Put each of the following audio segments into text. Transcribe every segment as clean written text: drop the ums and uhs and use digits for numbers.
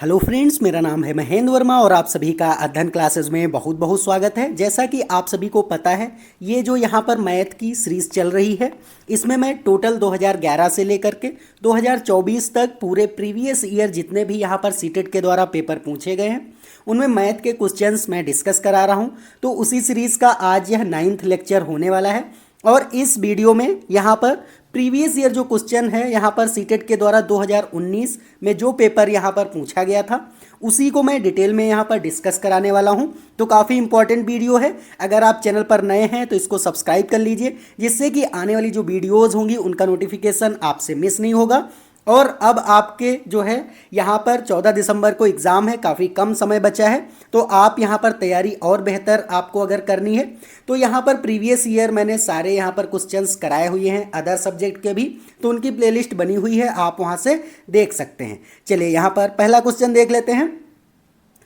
Hello friends, मेरा नाम है महेंद्र वर्मा और आप सभी का अध्ययन क्लासेस में बहुत बहुत स्वागत है। जैसा कि आप सभी को पता है, ये जो यहाँ पर मैथ की सीरीज चल रही है, इसमें मैं टोटल 2011 से लेकर के 2024 तक पूरे प्रीवियस ईयर जितने भी यहाँ पर सीटेट के द्वारा पेपर पूछे गए हैं उनमें मैथ के क्वेश्चंस मैं डिस्कस करा रहा हूँ। तो उसी सीरीज का आज यह 9th लेक्चर होने वाला है और इस वीडियो में यहाँ पर प्रीवियस ईयर जो क्वेश्चन है यहाँ पर सीटेट के द्वारा 2019 में जो पेपर यहाँ पर पूछा गया था उसी को मैं डिटेल में यहाँ पर डिस्कस कराने वाला हूँ। तो काफ़ी इंपॉर्टेंट वीडियो है। अगर आप चैनल पर नए हैं तो इसको सब्सक्राइब कर लीजिए, जिससे कि आने वाली जो वीडियोज़ होंगी उनका नोटिफिकेशन आपसे मिस नहीं होगा। और अब आपके जो है यहाँ पर 14 दिसंबर को एग्ज़ाम है, काफ़ी कम समय बचा है, तो आप यहाँ पर तैयारी और बेहतर आपको अगर करनी है तो यहाँ पर प्रीवियस ईयर मैंने सारे यहाँ पर क्वेश्चंस कराए हुए हैं अदर सब्जेक्ट के भी, तो उनकी प्लेलिस्ट बनी हुई है, आप वहाँ से देख सकते हैं। चलिए यहाँ पर पहला क्वेश्चन देख लेते हैं।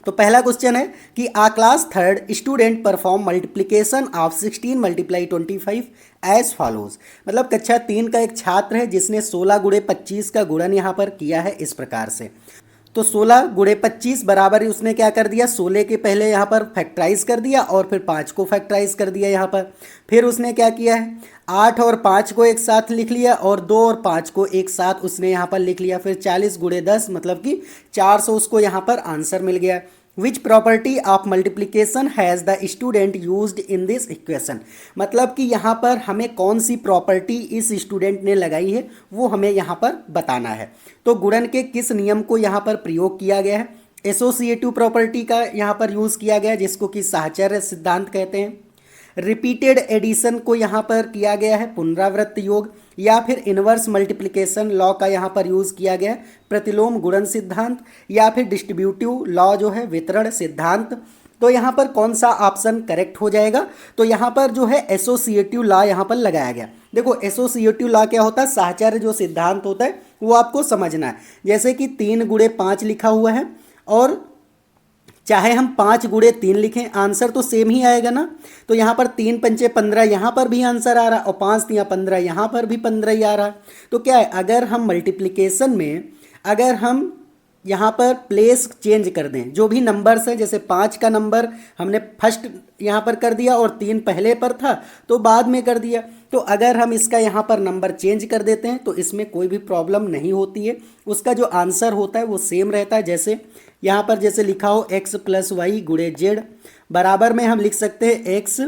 तो पहला क्वेश्चन है कि a class third student perform multiplication of 16 multiply 25 as follows. मतलब कक्षा 3 का एक छात्र है जिसने 16 गुणे 25 का गुणन यहाँ पर किया है इस प्रकार से। तो 16 गुणे 25 बराबर ही उसने क्या कर दिया, 16 के पहले यहाँ पर फैक्टराइज कर दिया और फिर 5 को फैक्टराइज कर दिया यहाँ पर। फिर उसने क्या किया है, 8 और 5 को एक साथ लिख लिया और 2 और 5 को एक साथ उसने यहाँ पर लिख लिया। फिर 40 गुणे 10 मतलब कि 400 उसको यहाँ पर आंसर मिल गया। Which property of multiplication has the student used in this equation. मतलब कि यहाँ पर हमें कौन सी प्रॉपर्टी इस स्टूडेंट ने लगाई है वो हमें यहाँ पर बताना है। तो गुणन के किस नियम को यहाँ पर प्रयोग किया गया है, एसोसिएटिव प्रॉपर्टी का यहाँ पर यूज़ किया गया है जिसको कि साहचर्य सिद्धांत कहते हैं। रिपीटेड एडिशन को यहाँ पर किया गया है पुनरावृत्त योग, या फिर इनवर्स मल्टीप्लिकेशन लॉ का यहाँ पर यूज़ किया गया है प्रतिलोम गुणन सिद्धांत, या फिर डिस्ट्रीब्यूटिव लॉ जो है वितरण सिद्धांत। तो यहाँ पर कौन सा ऑप्शन करेक्ट हो जाएगा, तो यहाँ पर जो है एसोसिएटिव लॉ यहाँ पर लगाया गया। देखो एसोसिएटिव लॉ क्या होता है, साहचर्य जो सिद्धांत होता है वो आपको समझना है। जैसे कि 3 गुणे 5 लिखा हुआ है और चाहे हम 5 गुणे 3 लिखें आंसर तो सेम ही आएगा ना। तो यहाँ पर 3 पंचे 15 यहाँ पर भी आंसर आ रहा है और 5 तिया 15 यहाँ पर भी 15 ही आ रहा है। तो क्या है, अगर हम मल्टीप्लिकेशन में अगर हम यहाँ पर प्लेस चेंज कर दें, जो भी नंबर्स है, जैसे 5 का नंबर हमने फर्स्ट यहाँ पर कर दिया और 3 पहले पर था तो बाद में कर दिया, तो अगर हम इसका यहाँ पर नंबर चेंज कर देते हैं तो इसमें कोई भी प्रॉब्लम नहीं होती है, उसका जो आंसर होता है वो सेम रहता है। जैसे यहाँ पर जैसे लिखा हो x + y गुणे z बराबर में हम लिख सकते हैं x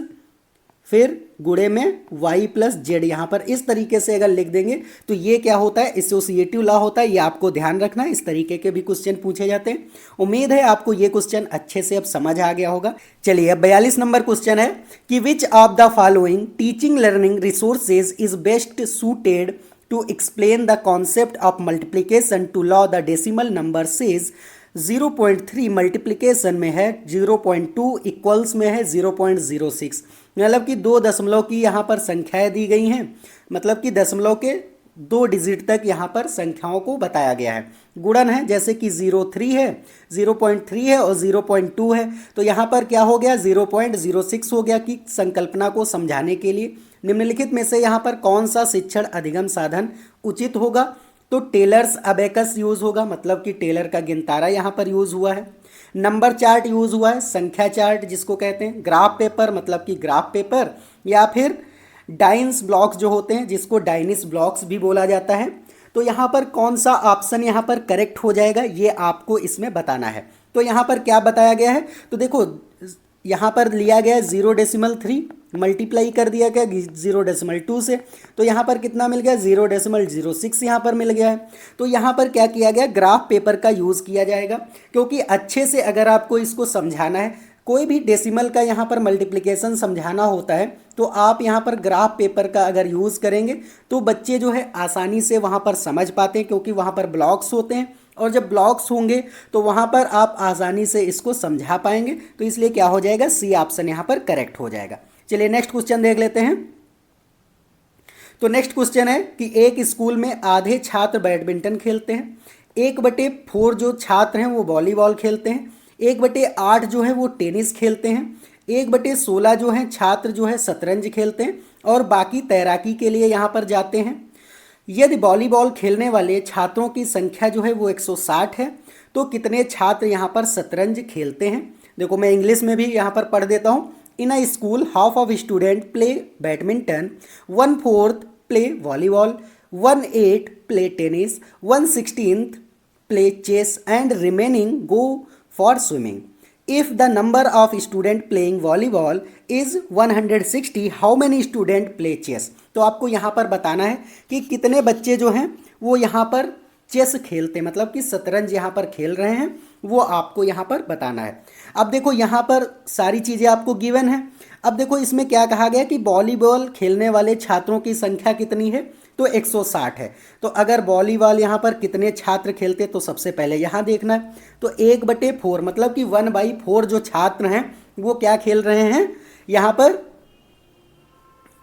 फिर गुणे में y + z। यहाँ पर इस तरीके से अगर लिख देंगे तो ये क्या होता है, एसोसिएटिव लॉ होता है। ये आपको ध्यान रखना है, इस तरीके के भी क्वेश्चन पूछे जाते हैं। उम्मीद है आपको ये क्वेश्चन अच्छे से अब समझ आ गया होगा। चलिए अब 42 नंबर क्वेश्चन है कि which of the following teaching learning resources is best suited to explain the concept of multiplication to law the decimal number says 0.3 multiplication में है, 0.2 इक्वल्स में है 0.06। मतलब कि 2 दशमलव की यहाँ पर संख्याएं दी गई हैं, मतलब कि दशमलव के 2 डिजिट तक यहाँ पर संख्याओं को बताया गया है। गुणन है जैसे कि 0.3 है, 0.3 है और 0.2 है, तो यहाँ पर क्या हो गया 0.06 हो गया। कि संकल्पना को समझाने के लिए निम्नलिखित में से यहाँ पर कौन सा शिक्षण अधिगम साधन उचित होगा, तो टेलर्स अबेकस यूज़ होगा, मतलब कि टेलर का गिनतारा यहाँ पर यूज़ हुआ है। नंबर चार्ट यूज़ हुआ है, संख्या चार्ट जिसको कहते हैं। ग्राफ पेपर मतलब कि ग्राफ पेपर, या फिर डाइन्स ब्लॉक्स जो होते हैं जिसको डाइनिस ब्लॉक्स भी बोला जाता है। तो यहाँ पर कौन सा ऑप्शन यहाँ पर करेक्ट हो जाएगा ये आपको इसमें बताना है। तो यहाँ पर क्या बताया गया है, तो देखो यहाँ पर लिया गया है 0.3 मल्टीप्लाई कर दिया गया 0.2 से, तो यहाँ पर कितना मिल गया 0.06 यहाँ पर मिल गया है। तो यहाँ पर क्या किया गया, ग्राफ पेपर का यूज़ किया जाएगा, क्योंकि अच्छे से अगर आपको इसको समझाना है, कोई भी डेसिमल का यहाँ पर मल्टीप्लिकेशन समझाना होता है, तो आप यहाँ पर ग्राफ पेपर का अगर यूज़ करेंगे तो बच्चे जो है आसानी से वहाँ पर समझ पाते हैं, क्योंकि वहाँ पर ब्लॉक्स होते हैं और जब ब्लॉक्स होंगे तो वहाँ पर आप आसानी से इसको समझा पाएंगे। तो इसलिए क्या हो जाएगा, सी ऑप्शन यहाँ पर करेक्ट हो जाएगा। चलिए नेक्स्ट क्वेश्चन देख लेते हैं। तो नेक्स्ट क्वेश्चन है कि एक स्कूल में आधे छात्र बैडमिंटन खेलते हैं, 1/4 जो छात्र हैं वो वॉलीबॉल खेलते हैं, 1/8 जो है वो टेनिस खेलते हैं, 1/16 जो है छात्र जो है शतरंज खेलते हैं और बाकी तैराकी के लिए यहाँ पर जाते हैं। यदि वॉलीबॉल खेलने वाले छात्रों की संख्या जो है वो 160 है तो कितने छात्र यहाँ पर शतरंज खेलते हैं। देखो मैं इंग्लिश में भी यहाँ पर पढ़ देता हूँ। In a school half of student play badminton, 1/4 play volleyball, 1/8 play tennis, 1/16 play chess and remaining go for swimming. If the number of students playing volleyball is 160, how many students play chess? तो आपको यहाँ पर बताना है कि कितने बच्चे जो हैं वो यहाँ पर चेस खेलते हैं, मतलब कि शतरंज यहाँ पर खेल रहे हैं, वो आपको यहाँ पर बताना है। अब देखो यहाँ पर सारी चीज़ें आपको गिवन है। अब देखो इसमें क्या कहा गया कि वॉलीबॉल खेलने वाले छात्रों की संख्या कितनी है, तो 160 है। तो अगर वॉलीबॉल यहाँ पर कितने छात्र खेलते तो सबसे पहले यहाँ देखना है। तो 1/4 मतलब कि 1/4 जो छात्र हैं वो क्या खेल रहे हैं, यहाँ पर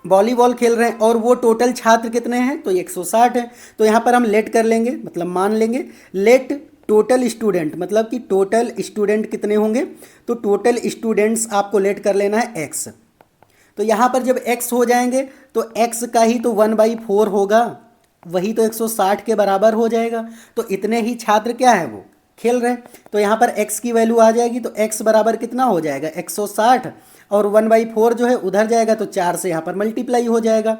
वॉलीबॉल खेल रहे हैं। और वो टोटल छात्र कितने हैं, तो 160 है। तो यहाँ पर हम लेट कर लेंगे, मतलब मान लेंगे लेट टोटल स्टूडेंट, मतलब कि टोटल स्टूडेंट कितने होंगे, तो टोटल स्टूडेंट्स आपको लेट कर लेना है x। तो यहाँ पर जब x हो जाएंगे तो x का ही तो 1/4 होगा, वही तो 160 के बराबर हो जाएगा। तो इतने ही छात्र क्या है वो खेल रहे हैं। तो यहाँ पर x की वैल्यू आ जाएगी, तो x बराबर कितना हो जाएगा 160, और 1/4 जो है उधर जाएगा तो 4 से यहाँ पर मल्टीप्लाई हो जाएगा।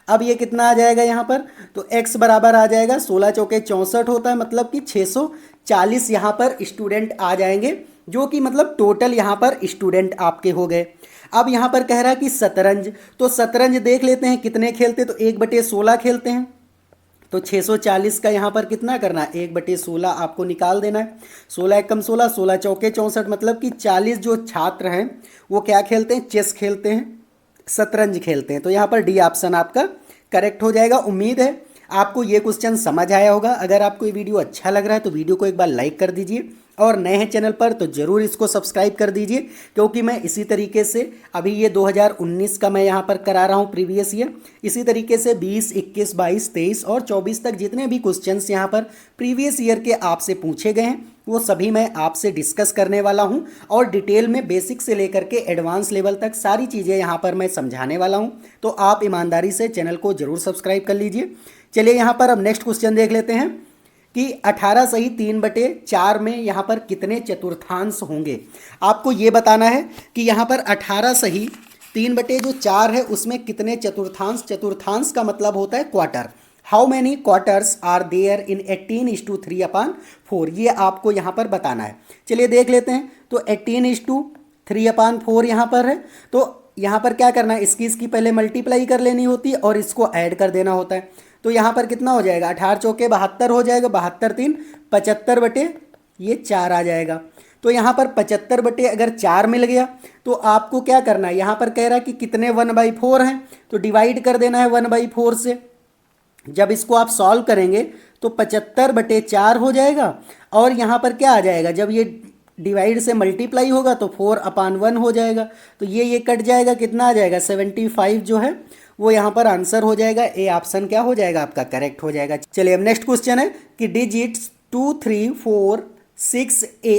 अब ये कितना आ जाएगा यहाँ पर, तो x बराबर आ जाएगा 16 चौके 64 होता है, मतलब कि 640 यहाँ पर स्टूडेंट आ जाएंगे, जो कि मतलब टोटल यहाँ पर स्टूडेंट आपके हो गए। अब यहाँ पर कह रहा है कि शतरंज, तो शतरंज देख लेते हैं कितने खेलते, तो 1/16 खेलते हैं। तो 640 का यहाँ पर कितना करना है, 1/16 आपको निकाल देना है। 16 एकम 16, 16 चौके 64, मतलब कि 40 जो छात्र हैं वो क्या खेलते हैं, चेस खेलते हैं, शतरंज खेलते हैं। तो यहाँ पर डी ऑप्शन आपका करेक्ट हो जाएगा। उम्मीद है आपको ये क्वेश्चन समझ आया होगा। अगर आपको ये वीडियो अच्छा लग रहा है तो वीडियो को एक बार लाइक कर दीजिए, और नए हैं चैनल पर तो ज़रूर इसको सब्सक्राइब कर दीजिए, क्योंकि मैं इसी तरीके से अभी ये 2019 का मैं यहाँ पर करा रहा हूँ प्रीवियस ईयर, इसी तरीके से 20, 21, 22, 23 और 24 तक जितने भी क्वेश्चंस यहाँ पर प्रीवियस ईयर के आपसे पूछे गए हैं वो सभी मैं आपसे डिस्कस करने वाला हूँ, और डिटेल में बेसिक से लेकर के एडवांस लेवल तक सारी चीज़ें यहाँ पर मैं समझाने वाला हूँ। तो आप ईमानदारी से चैनल को ज़रूर सब्सक्राइब कर लीजिए। चलिए यहाँ पर अब नेक्स्ट क्वेश्चन देख लेते हैं कि 18 सही 3/4 में यहाँ पर कितने चतुर्थांश होंगे। आपको ये बताना है कि यहाँ पर 18 सही 3/4 है, उसमें कितने चतुर्थांश, चतुर्थांश का मतलब होता है quarter. How many quarters are there in 18:3/4, ये आपको यहाँ पर बताना है। चलिए देख लेते हैं। तो 18:3/4 यहाँ पर है, तो यहाँ पर क्या करना है, इसकी पहले मल्टीप्लाई कर लेनी होती है और इसको ऐड कर देना होता है। तो यहाँ पर कितना हो जाएगा, 18 चौके 72 हो जाएगा, 72 3 75/4 आ जाएगा। तो यहाँ पर 75/4 मिल गया। तो आपको क्या करना है, यहाँ पर कह रहा है कि कितने 1/4 हैं, तो डिवाइड कर देना है 1/4 से। जब इसको आप सॉल्व करेंगे तो 75/4 हो जाएगा, और यहाँ पर क्या आ जाएगा, जब ये डिवाइड से मल्टीप्लाई होगा तो 4/1 हो जाएगा। तो ये कट जाएगा, कितना आ जाएगा 75 जो है वो यहाँ पर आंसर हो जाएगा। ए ऑप्शन क्या हो जाएगा आपका, करेक्ट हो जाएगा। चलिए अब नेक्स्ट क्वेश्चन है कि digits 2, 3, 4, 6,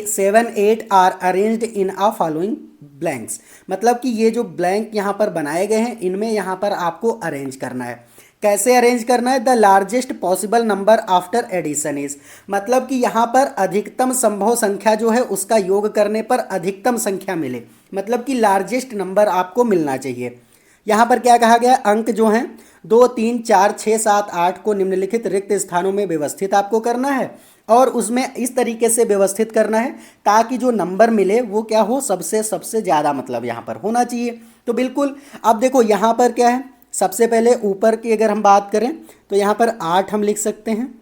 7, 8 are arranged in a following blanks, मतलब कि ये जो ब्लैंक यहाँ पर बनाए गए हैं इनमें यहाँ पर आपको अरेंज करना है। कैसे अरेंज करना है, the largest possible number after addition is, मतलब कि यहाँ पर अधिकतम संभव संख्या जो है उसका योग करने पर अधिकतम संख्या मिले, मतलब कि लार्जेस्ट नंबर आपको मिलना चाहिए। यहाँ पर क्या कहा गया, अंक जो हैं 2, 3, 4, 6, 7, 8 को निम्नलिखित रिक्त स्थानों में व्यवस्थित आपको करना है, और उसमें इस तरीके से व्यवस्थित करना है ताकि जो नंबर मिले वो क्या हो, सबसे ज़्यादा मतलब यहाँ पर होना चाहिए। तो बिल्कुल अब देखो यहाँ पर क्या है, सबसे पहले ऊपर की अगर हम बात करें तो यहाँ पर 8 हम लिख सकते हैं,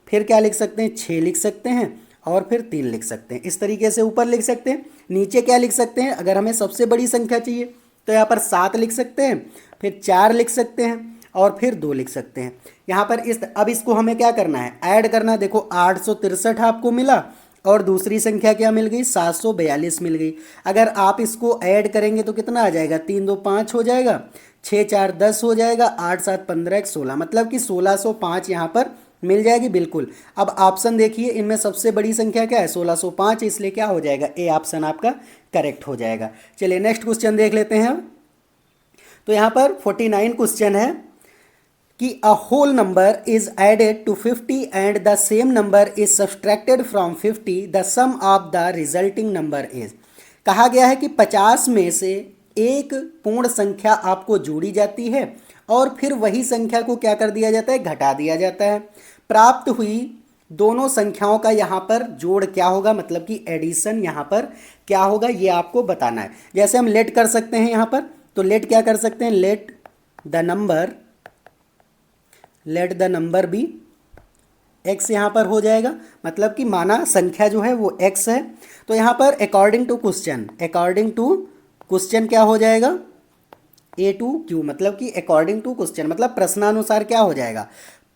फिर क्या लिख सकते हैं 6 लिख सकते हैं, और फिर 3 लिख सकते हैं। इस तरीके से ऊपर लिख सकते हैं। नीचे क्या लिख सकते हैं, अगर हमें सबसे बड़ी संख्या चाहिए तो यहाँ पर 7 लिख सकते हैं, फिर 4 लिख सकते हैं, और फिर 2 लिख सकते हैं। यहाँ पर अब इसको हमें क्या करना है, ऐड करना। देखो 863 आपको मिला, और दूसरी संख्या क्या मिल गई, 742 मिल गई। अगर आप इसको ऐड करेंगे तो कितना आ जाएगा, 3 2 5 हो जाएगा, 6 4 10 हो जाएगा, 8 7 15 1 16, मतलब कि 1605 यहाँ पर मिल जाएगी। बिल्कुल। अब ऑप्शन देखिए, इनमें सबसे बड़ी संख्या क्या है, 1605, इसलिए क्या हो जाएगा, ए ऑप्शन आपका करेक्ट हो जाएगा। चलिए नेक्स्ट क्वेश्चन देख लेते हैं। तो यहाँ पर 49 क्वेश्चन है कि a whole number is added to 50 and the same number is subtracted from 50, the sum of the resulting number is. कहा गया है कि 50 में से एक पूर्ण संख्या आपको जोड़ी जाती है और फिर वही संख्या को क्या कर दिया जाता है, घटा दिया जाता है। प्राप्त हुई दोनों संख्याओं का यहाँ पर जोड़ क्या होगा, मतलब कि एडिशन यहाँ पर क्या होगा, ये आपको बताना है। जैसे हम लेट कर सकते हैं यहाँ पर, तो लेट क्या कर सकते हैं, let the number be X यहाँ पर हो जाएगा, मतलब कि माना संख्या जो है वो एक्स है। तो यहाँ पर अकॉर्डिंग टू क्वेश्चन क्या हो जाएगा, ए टू क्यू, मतलब कि अकॉर्डिंग टू क्वेश्चन मतलब प्रश्नानुसार क्या हो जाएगा।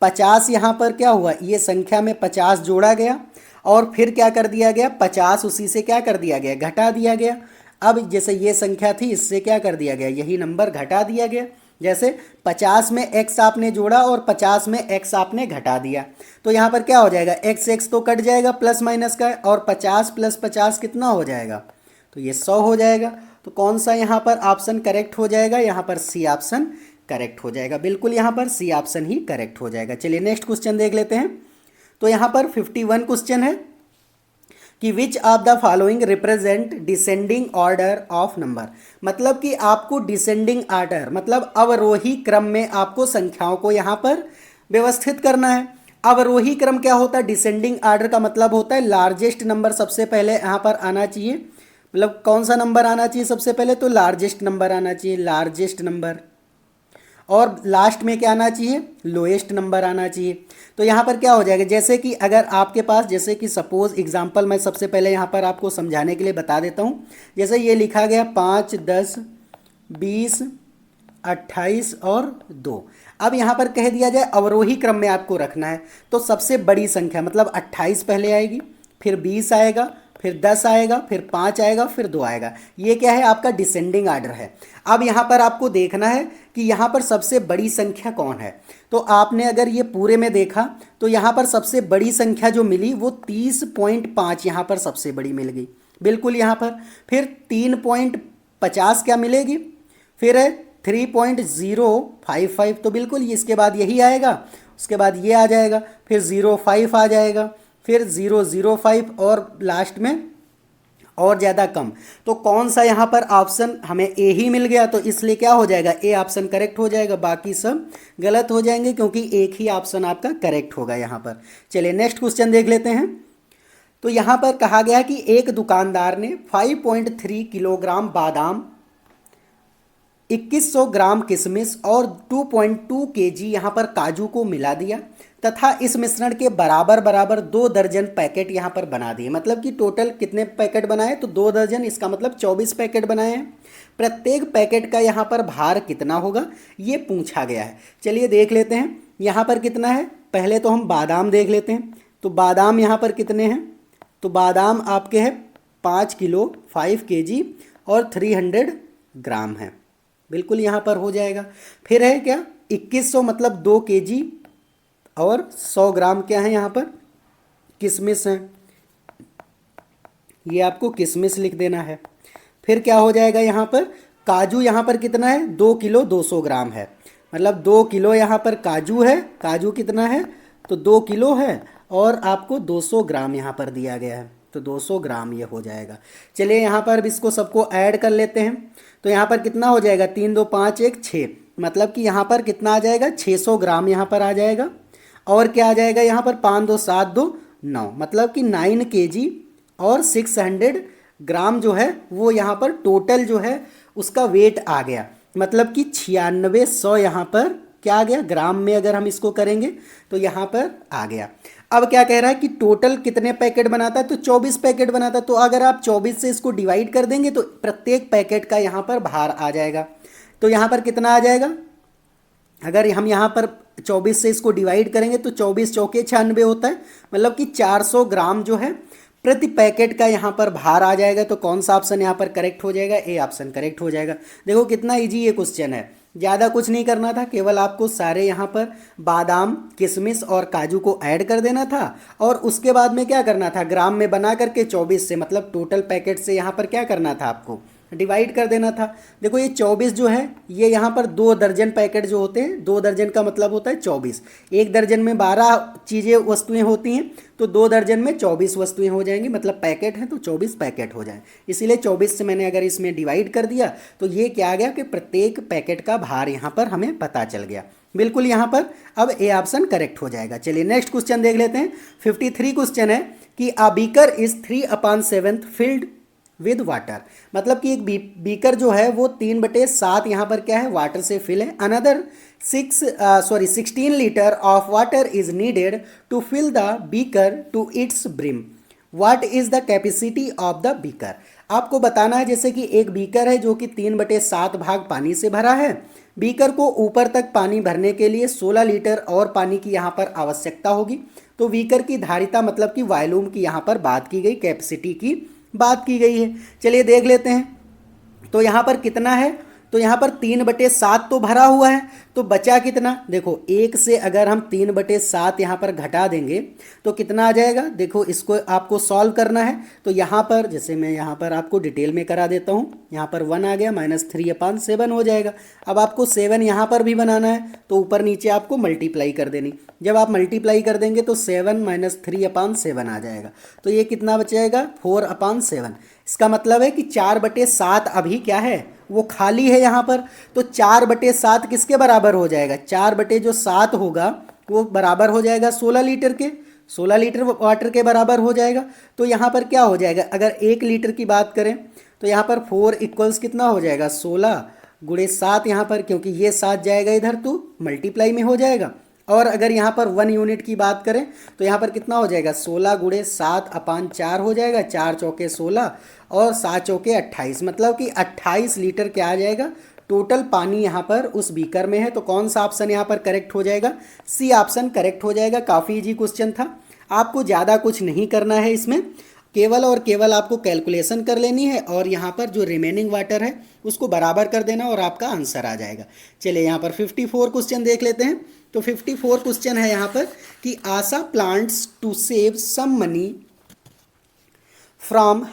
50 यहाँ पर क्या हुआ, ये संख्या में 50 जोड़ा गया और फिर क्या कर दिया गया, 50 उसी से क्या कर दिया गया, घटा दिया गया। अब जैसे ये संख्या थी, इससे क्या कर दिया गया, यही नंबर घटा दिया गया। जैसे 50 में x आपने जोड़ा और 50 में x आपने घटा दिया, तो यहाँ पर क्या हो जाएगा, x तो कट जाएगा प्लस माइनस का, और 50 प्लस 50 कितना हो जाएगा, तो ये 100 हो जाएगा। तो कौन सा यहाँ पर ऑप्शन करेक्ट हो जाएगा, यहाँ पर सी ऑप्शन करेक्ट हो जाएगा। बिल्कुल यहाँ पर सी ऑप्शन ही करेक्ट हो जाएगा। चलिए नेक्स्ट क्वेश्चन देख लेते हैं। तो यहाँ पर 51 क्वेश्चन है कि which of the following represent descending order of number, मतलब कि आपको डिसेंडिंग ऑर्डर मतलब अवरोही क्रम में आपको संख्याओं को यहाँ पर व्यवस्थित करना है। अवरोही क्रम क्या होता है, डिसेंडिंग ऑर्डर का मतलब होता है लार्जेस्ट नंबर सबसे पहले यहाँ पर आना चाहिए, मतलब कौन सा नंबर आना चाहिए सबसे पहले, तो लार्जेस्ट नंबर आना चाहिए, लार्जेस्ट नंबर, और लास्ट में क्या आना चाहिए, लोएस्ट नंबर आना चाहिए। तो यहाँ पर क्या हो जाएगा, जैसे कि अगर आपके पास, जैसे कि सपोज एग्जांपल मैं सबसे पहले यहाँ पर आपको समझाने के लिए बता देता हूँ। जैसे ये लिखा गया 5, 10, 20, 28 और 2। अब यहाँ पर कह दिया जाए अवरोही क्रम में आपको रखना है, तो सबसे बड़ी संख्या मतलब 28 पहले आएगी, फिर 20 आएगा, फिर 10 आएगा, फिर 5 आएगा, फिर 2 आएगा। ये क्या है, आपका डिसेंडिंग ऑर्डर है। अब यहाँ पर आपको देखना है कि यहाँ पर सबसे बड़ी संख्या कौन है। तो आपने अगर ये पूरे में देखा तो यहाँ पर सबसे बड़ी संख्या जो मिली वो 30.5 यहाँ पर सबसे बड़ी मिल गई, बिल्कुल यहाँ पर। फिर 3.50 क्या मिलेगी, फिर है 3.055, तो बिल्कुल इसके बाद यही आएगा, उसके बाद ये आ जाएगा, फिर 0.5 आ जाएगा, फिर 0.05 और लास्ट में और ज़्यादा कम। तो कौन सा यहाँ पर ऑप्शन हमें ए ही मिल गया, तो इसलिए क्या हो जाएगा, ए ऑप्शन करेक्ट हो जाएगा, बाकी सब गलत हो जाएंगे क्योंकि एक ही ऑप्शन आपका करेक्ट होगा यहाँ पर। चलिए नेक्स्ट क्वेश्चन देख लेते हैं। तो यहाँ पर कहा गया कि एक दुकानदार ने 5.3 किलोग्राम बादाम, 2100 ग्राम किशमिश और 2.2 केजी यहाँ पर काजू को मिला दिया तथा इस मिश्रण के बराबर बराबर 2 दर्जन पैकेट यहाँ पर बना दिए। मतलब कि टोटल कितने पैकेट बनाए, तो 2 दर्जन, इसका मतलब 24 पैकेट बनाए हैं। प्रत्येक पैकेट का यहाँ पर भार कितना होगा, ये पूछा गया है। चलिए देख लेते हैं यहाँ पर कितना है। पहले तो हम बादाम देख लेते हैं। तो बादाम यहाँ पर कितने हैं, तो बादाम आपके हैं 5 किलो 5 केजी और 300 ग्राम है, बिल्कुल यहाँ पर हो जाएगा। फिर है क्या 2100 मतलब 2 केजी और 100 ग्राम क्या है यहाँ पर, किशमिश है, ये आपको किशमिश लिख देना है। फिर क्या हो जाएगा यहाँ पर, काजू यहाँ पर कितना है, 2 किलो 200 ग्राम है, मतलब 2 किलो यहाँ पर काजू है। काजू कितना है, तो 2 किलो है और आपको 200 ग्राम यहाँ पर दिया गया है, तो 200 ग्राम ये हो जाएगा। चलिए यहाँ पर इसको सबको ऐड कर लेते हैं। तो यहाँ पर कितना हो जाएगा, 3 2 5 1 6, मतलब कि यहाँ पर कितना आ जाएगा, 600 ग्राम यहाँ पर आ जाएगा। और क्या आ जाएगा यहाँ पर, 5 2 7 2 9, मतलब कि 9 केजी और 600 ग्राम जो है वो यहाँ पर टोटल जो है उसका वेट आ गया। मतलब कि 9600 यहाँ पर क्या आ गया, ग्राम में अगर हम इसको करेंगे तो यहाँ पर आ गया। अब क्या कह रहा है कि टोटल कितने पैकेट बनाता है, तो 24 पैकेट बनाता है। तो अगर आप 24 से इसको डिवाइड कर देंगे तो प्रत्येक पैकेट का यहाँ पर भार आ जाएगा। तो यहाँ पर कितना आ जाएगा, अगर हम यहाँ पर 24 से इसको डिवाइड करेंगे तो 24 चौके 96 होता है, मतलब कि 400 ग्राम जो है प्रति पैकेट का यहाँ पर भार आ जाएगा। तो कौन सा ऑप्शन यहाँ पर करेक्ट हो जाएगा, ए ऑप्शन करेक्ट हो जाएगा। देखो कितना इजी ये क्वेश्चन है, ज़्यादा कुछ नहीं करना था, केवल आपको सारे यहाँ पर बादाम, किशमिश और काजू को ऐड कर देना था और उसके बाद में क्या करना था, ग्राम में बना करके 24 से मतलब टोटल पैकेट से यहाँ पर क्या करना था आपको डिवाइड कर देना था। देखो ये 24 जो है ये यहाँ पर 2 दर्जन पैकेट जो होते हैं, 2 दर्जन का मतलब होता है 24। 1 दर्जन में 12 चीज़ें वस्तुएं होती हैं, तो 2 दर्जन में 24 वस्तुएं हो जाएंगी, मतलब पैकेट हैं तो 24 पैकेट हो जाए। इसीलिए 24 से मैंने अगर इसमें डिवाइड कर दिया तो ये क्या आ गया कि प्रत्येक पैकेट का भार यहाँ पर हमें पता चल गया। बिल्कुल यहाँ पर अब ए ऑप्शन करेक्ट हो जाएगा। चलिए नेक्स्ट क्वेश्चन देख लेते हैं। 53 क्वेश्चन है कि a beaker is 3/7 filled with water, मतलब कि एक बीकर जो है वो 3/7 यहाँ पर क्या है, वाटर से फिल है। Another 16 litre of water is needed to fill the beaker to its brim. What is the capacity of the beaker. आपको बताना है जैसे कि एक बीकर है जो कि 3/7 भाग पानी से भरा है। बीकर को ऊपर तक पानी भरने के लिए 16 लीटर और पानी की यहाँ पर आवश्यकता होगी। तो बीकर की धारिता मतलब कि वॉल्यूम की यहाँ पर बात की गई, कैपेसिटी की बात की गई है। चलिए देख लेते हैं। तो यहाँ पर कितना है, तो यहाँ पर 3/7 तो भरा हुआ है, तो बचा कितना। देखो 1 से अगर हम 3/7 यहाँ पर घटा देंगे तो कितना आ जाएगा। देखो इसको आपको सॉल्व करना है, तो यहाँ पर जैसे मैं यहाँ पर आपको डिटेल में करा देता हूँ। यहाँ पर 1 आ गया, -3/7 हो जाएगा। अब आपको 7 यहाँ पर भी बनाना है, तो ऊपर नीचे आपको मल्टीप्लाई कर देनी। जब आप मल्टीप्लाई कर देंगे तो 7 - 3/7 आ जाएगा। तो ये कितना बचेगा, 4/7। इसका मतलब है कि 4/7 अभी क्या है, वो खाली है यहाँ पर। तो 4/7 किसके बराबर हो जाएगा, 4/7 होगा वो बराबर हो जाएगा 16 लीटर के, 16 लीटर वाटर के बराबर हो जाएगा। तो यहाँ पर क्या हो जाएगा, अगर 1 लीटर की बात करें तो यहाँ पर 4 इक्वल्स कितना हो जाएगा, 16 × 7 यहाँ पर, क्योंकि ये 7 जाएगा इधर तो मल्टीप्लाई में हो जाएगा। और अगर यहाँ पर 1 यूनिट की बात करें तो यहाँ पर कितना हो जाएगा, 16 × 7/4 हो जाएगा। 4 चौके 16 और 7 चौके 28, मतलब कि 28 लीटर क्या आ जाएगा, टोटल पानी यहाँ पर उस बीकर में है। तो कौन सा ऑप्शन यहाँ पर करेक्ट हो जाएगा, सी ऑप्शन करेक्ट हो जाएगा। काफ़ी इजी क्वेश्चन था, आपको ज़्यादा कुछ नहीं करना है इसमें, केवल और केवल आपको कैलकुलेशन कर लेनी है और यहाँ पर जो रिमेनिंग वाटर है उसको बराबर कर देना और आपका आंसर आ जाएगा। चलिए यहाँ पर 54 क्वेश्चन देख लेते हैं। तो 54 क्वेश्चन है यहाँ पर कि Asha plans to save some money from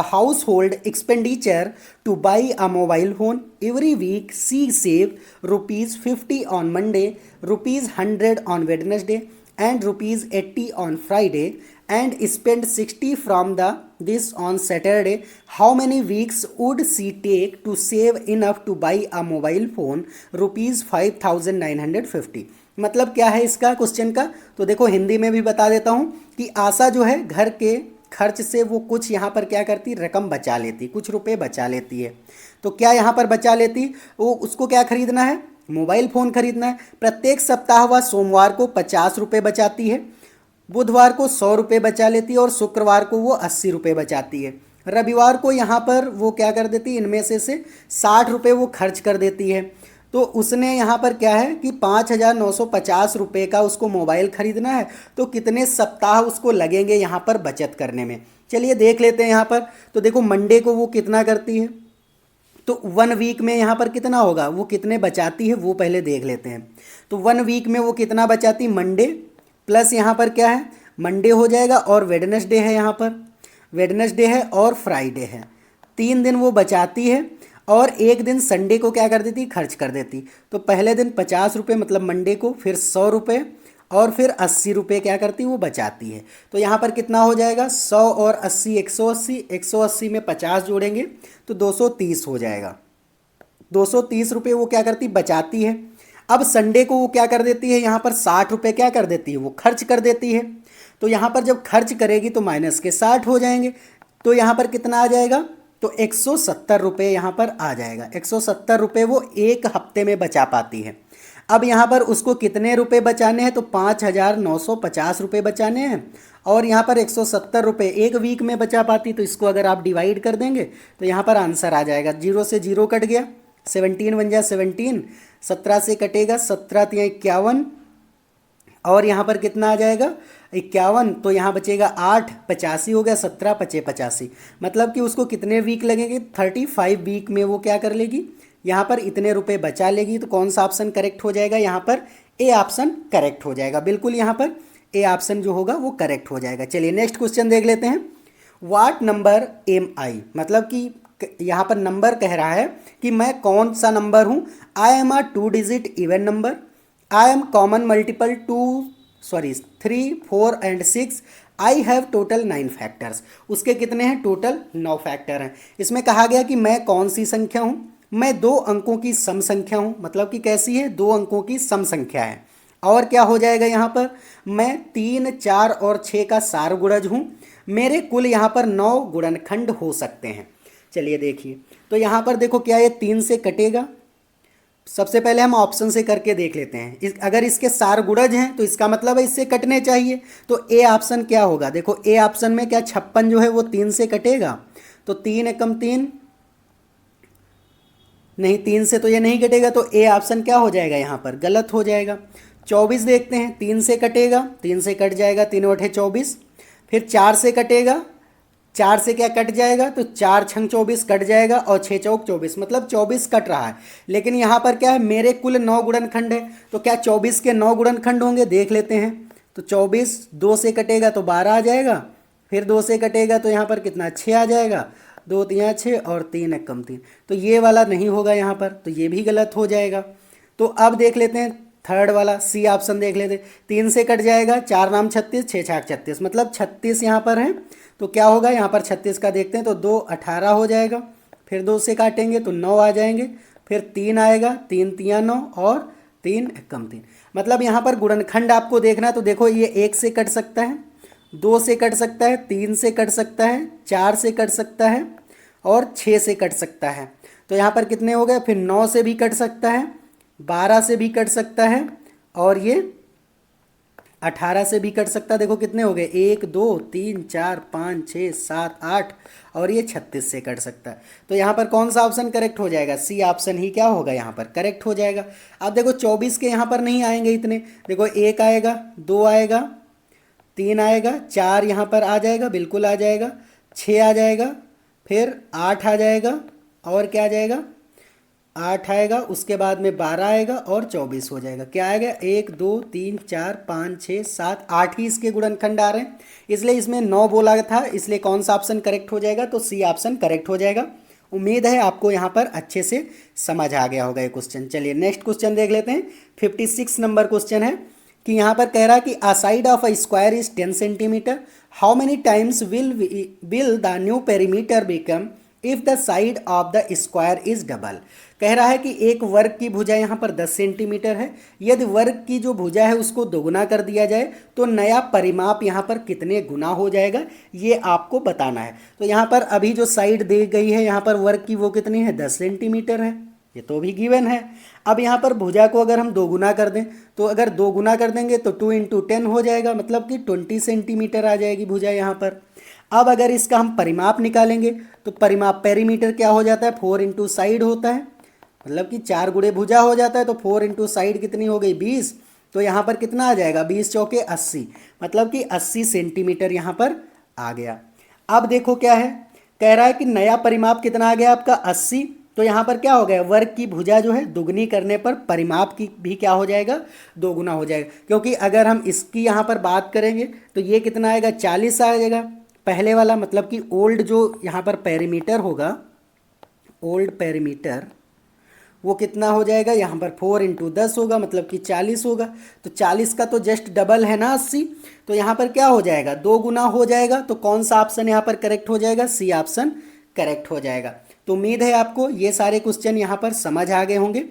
household expenditure to buy a mobile phone. Every week she save ₹50 on Monday, ₹100 on Wednesday and ₹80 on Friday and spend 60 from this on Saturday. How many weeks would she take to save enough to buy a mobile phone ₹5,950। मतलब क्या है इसका question का, तो देखो हिंदी में भी बता देता हूँ कि आशा जो है घर के खर्च से वो कुछ यहाँ पर क्या करती, रकम बचा लेती, कुछ रुपए बचा लेती है। तो क्या यहाँ पर बचा लेती, वो उसको क्या खरीदना है, मोबाइल फ़ोन खरीदना है। प्रत्येक सप्ताह वह सोमवार को 50 रुपये बचाती है, बुधवार को 100 रुपये बचा लेती है और शुक्रवार को वो 80 रुपये बचाती है। रविवार को यहाँ पर वो क्या कर देती है, इनमें से 60 रुपये वो खर्च कर देती है। तो उसने यहाँ पर क्या है कि 5,950 रुपये का उसको मोबाइल ख़रीदना है। तो कितने सप्ताह उसको लगेंगे यहाँ पर बचत करने में, चलिए देख लेते हैं यहाँ पर। तो देखो मंडे को वो कितना करती है, तो 1 वीक में यहाँ पर कितना होगा, वो कितने बचाती है वो पहले देख लेते हैं। तो 1 वीक में वो कितना बचाती, मंडे प्लस यहाँ पर क्या है, मंडे हो जाएगा और वेडनेसडे है, यहाँ पर वेडनेसडे है और फ्राइडे है। 3 दिन वो बचाती है और 1 दिन संडे को क्या कर देती, खर्च कर देती। तो पहले दिन 50 रुपये मतलब मंडे को, फिर 100 रुपये और फिर 80 रुपये क्या करती वो बचाती है। तो यहाँ पर कितना हो जाएगा, 100 और 80 180, 180 में 50 जोड़ेंगे तो 230 हो जाएगा। 230 रुपये वो क्या करती, बचाती है। अब संडे को वो क्या कर देती है, यहाँ पर 60 रुपये क्या कर देती है, वो खर्च कर देती है। तो यहाँ पर जब खर्च करेगी तो माइनस के 60 हो जाएंगे। तो यहाँ पर कितना आ जाएगा, तो 170 रुपये यहाँ पर आ जाएगा। 170 रुपये वो 1 हफ्ते में बचा पाती है। अब यहाँ पर उसको कितने रुपए बचाने हैं, तो 5,950 रुपये बचाने हैं और यहाँ पर 170 रुपये 1 वीक में बचा पाती। तो इसको अगर आप डिवाइड कर देंगे तो यहाँ पर आंसर आ जाएगा। 0 से 0 कट गया, 17 बन जाए 17, 17 से कटेगा 17 × 51 और यहाँ पर कितना आ जाएगा 51। तो यहाँ बचेगा 8, 85 हो गया, 17 × 5 = 85। मतलब कि उसको कितने वीक लगेंगे, 35 वीक में वो क्या कर लेगी, यहाँ पर इतने रुपए बचा लेगी। तो कौन सा ऑप्शन करेक्ट हो जाएगा, यहाँ पर ए ऑप्शन करेक्ट हो जाएगा। बिल्कुल यहाँ पर ए ऑप्शन जो होगा वो करेक्ट हो जाएगा। चलिए नेक्स्ट क्वेश्चन देख लेते हैं। व्हाट नंबर एम आई, मतलब कि यहाँ पर नंबर कह रहा है कि मैं कौन सा नंबर हूँ। I am a 2 digit even number, I am common multiple two, sorry 3, 4 and 6, I have total 9 factors. उसके कितने हैं? टोटल 9 फैक्टर हैं। इसमें कहा गया कि मैं कौन सी संख्या हूँ? मैं 2 अंकों की सम संख्या हूँ, मतलब कि कैसी है? 2 अंकों की सम संख्या है। और क्या हो जाएगा यहाँ पर? मैं 3, 4 और 6 का सार गुणज हूँ। मेरे कुल यहाँ पर 9 गुणनखंड हो सकते हैं। चलिए देखिए, तो यहाँ पर देखो क्या ये 3 से कटेगा। सबसे पहले हम ऑप्शन से करके देख लेते हैं। अगर इसके सार गुणज हैं तो इसका मतलब है इससे कटने चाहिए। तो ए ऑप्शन क्या होगा? देखो ए ऑप्शन में क्या 56 जो है वो 3 से कटेगा, तो 3 एकम 3, नहीं 3 से तो ये नहीं कटेगा, तो ए ऑप्शन क्या हो जाएगा? यहाँ पर गलत हो जाएगा। 24 देखते हैं, 3 से कटेगा, 3 से कट जाएगा, 3 बटे 24। फिर 4 से कटेगा, 4 से क्या कट जाएगा? तो 4 छंग 24 कट जाएगा, और 6 चौक 24, मतलब 24 कट रहा है। लेकिन यहाँ पर क्या है? मेरे कुल 9 गुणनखंड है, तो क्या 24 के 9 गुणनखंड होंगे? देख लेते हैं। तो 24 2 से कटेगा तो 12 आ जाएगा, फिर 2 से कटेगा तो यहाँ पर कितना? 6 आ जाएगा, 2 3 6 और 3 एकम 3। तो ये वाला नहीं होगा यहाँ पर, तो ये भी गलत हो जाएगा। तो अब देख लेते हैं थर्ड वाला, सी ऑप्शन देख लेते हैं। 3 से कट जाएगा, 4 नाम 36, 6 छाक 36, मतलब 36 यहाँ पर है। तो क्या होगा यहाँ पर? 36 का देखते हैं तो 2 18 हो जाएगा, फिर 2 से काटेंगे तो 9 आ जाएंगे, फिर 3 आएगा, 3 3 9 और 3 एकम 3। मतलब यहाँ पर गुणनखंड आपको देखना है, तो देखो ये 1 से कट सकता है, 2 से कट सकता है, 3 से कट सकता है, 4 से कट सकता है और 6 से कट सकता है। तो यहाँ पर कितने हो गए? फिर 9 से भी कट सकता है, 12 से भी कट सकता है, और ये 18 से भी कट सकता है। देखो कितने हो गए? 1 2 3 4 5 6 7 8, और ये 36 से कट सकता है। तो यहाँ पर कौन सा ऑप्शन करेक्ट हो जाएगा? सी ऑप्शन ही क्या होगा? यहाँ पर करेक्ट हो जाएगा। अब देखो 24 के यहाँ पर नहीं आएंगे इतने, देखो 1 आएगा, 2 आएगा, 3 आएगा, 4 यहाँ पर आ जाएगा, बिल्कुल आ जाएगा, 6 आ जाएगा, फिर 8 आ जाएगा, और क्या आ जाएगा? 8 आएगा, उसके बाद में 12 आएगा और 24 हो जाएगा। क्या आएगा? 1 2 3 4 5 6 7 8 ही इसके गुणनखंड आ रहे हैं, इसलिए इसमें 9 बोला था, इसलिए कौन सा ऑप्शन करेक्ट हो जाएगा? तो सी ऑप्शन करेक्ट हो जाएगा। उम्मीद है आपको यहाँ पर अच्छे से समझ आ गया होगा ये क्वेश्चन। चलिए नेक्स्ट क्वेश्चन देख लेते हैं। 56 नंबर क्वेश्चन है कि यहाँ पर कह रहा है कि a side of a square is 10 centimetre, how many times will the new perimeter become if the side of the square is double. कह रहा है कि एक वर्ग की भुजा यहाँ पर 10 सेंटीमीटर है, यदि वर्ग की जो भुजा है उसको दोगुना कर दिया जाए तो नया परिमाप यहाँ पर कितने गुना हो जाएगा, ये आपको बताना है। तो यहाँ पर अभी जो साइड दी गई है यहाँ पर वर्ग की, वो कितनी है? 10 सेंटीमीटर है, ये तो भी गिवन है। अब यहाँ पर भुजा को अगर हम दोगुना कर दें, तो अगर दोगुना कर देंगे तो 2 × 10 हो जाएगा, मतलब कि 20 सेंटीमीटर आ जाएगी भुजा यहाँ पर। अब अगर इसका हम परिमाप निकालेंगे तो परिमाप पेरीमीटर क्या हो जाता है? 4 × साइड होता है, मतलब कि 4 गुणे भुजा हो जाता है, तो 4 × साइड कितनी हो गई? 20। तो यहाँ पर कितना आ जाएगा? 20 चौके 80, मतलब कि 80 सेंटीमीटर यहाँ पर आ गया। अब देखो क्या है, कह रहा है कि नया परिमाप कितना आ गया आपका? 80। तो यहाँ पर क्या हो गया? वर्ग की भुजा जो है दुगनी करने पर परिमाप की भी क्या हो जाएगा? दोगुना हो जाएगा। क्योंकि अगर हम इसकी यहाँ पर बात करेंगे तो ये कितना आएगा? 40 आ जाएगा पहले वाला, मतलब कि ओल्ड जो यहाँ पर पेरीमीटर होगा, ओल्ड पेरीमीटर, वो कितना हो जाएगा? यहाँ पर 4 × 10 होगा, मतलब कि 40 होगा। तो 40 का तो जस्ट डबल है ना 80, तो यहाँ पर क्या हो जाएगा? 2 गुना हो जाएगा। तो कौन सा ऑप्शन यहाँ पर करेक्ट हो जाएगा? सी ऑप्शन करेक्ट हो जाएगा। तो उम्मीद है आपको ये सारे क्वेश्चन यहाँ पर समझ आ गए होंगे।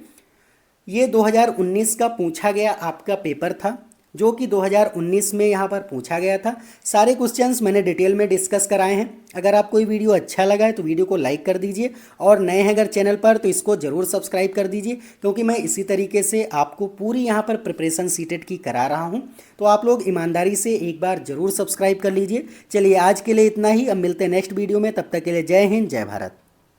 ये 2019 का पूछा गया आपका पेपर था, जो कि 2019 में यहाँ पर पूछा गया था। सारे क्वेश्चंस मैंने डिटेल में डिस्कस कराए हैं। अगर आपको ये वीडियो अच्छा लगा है तो वीडियो को लाइक कर दीजिए, और नए हैं अगर चैनल पर तो इसको ज़रूर सब्सक्राइब कर दीजिए, क्योंकि मैं इसी तरीके से आपको पूरी यहाँ पर प्रिपरेशन सीटेट की करा रहा हूँ। तो आप लोग ईमानदारी से एक बार ज़रूर सब्सक्राइब कर लीजिए। चलिए आज के लिए इतना ही, अब मिलते हैं नेक्स्ट वीडियो में, तब तक के लिए जय हिंद जय भारत।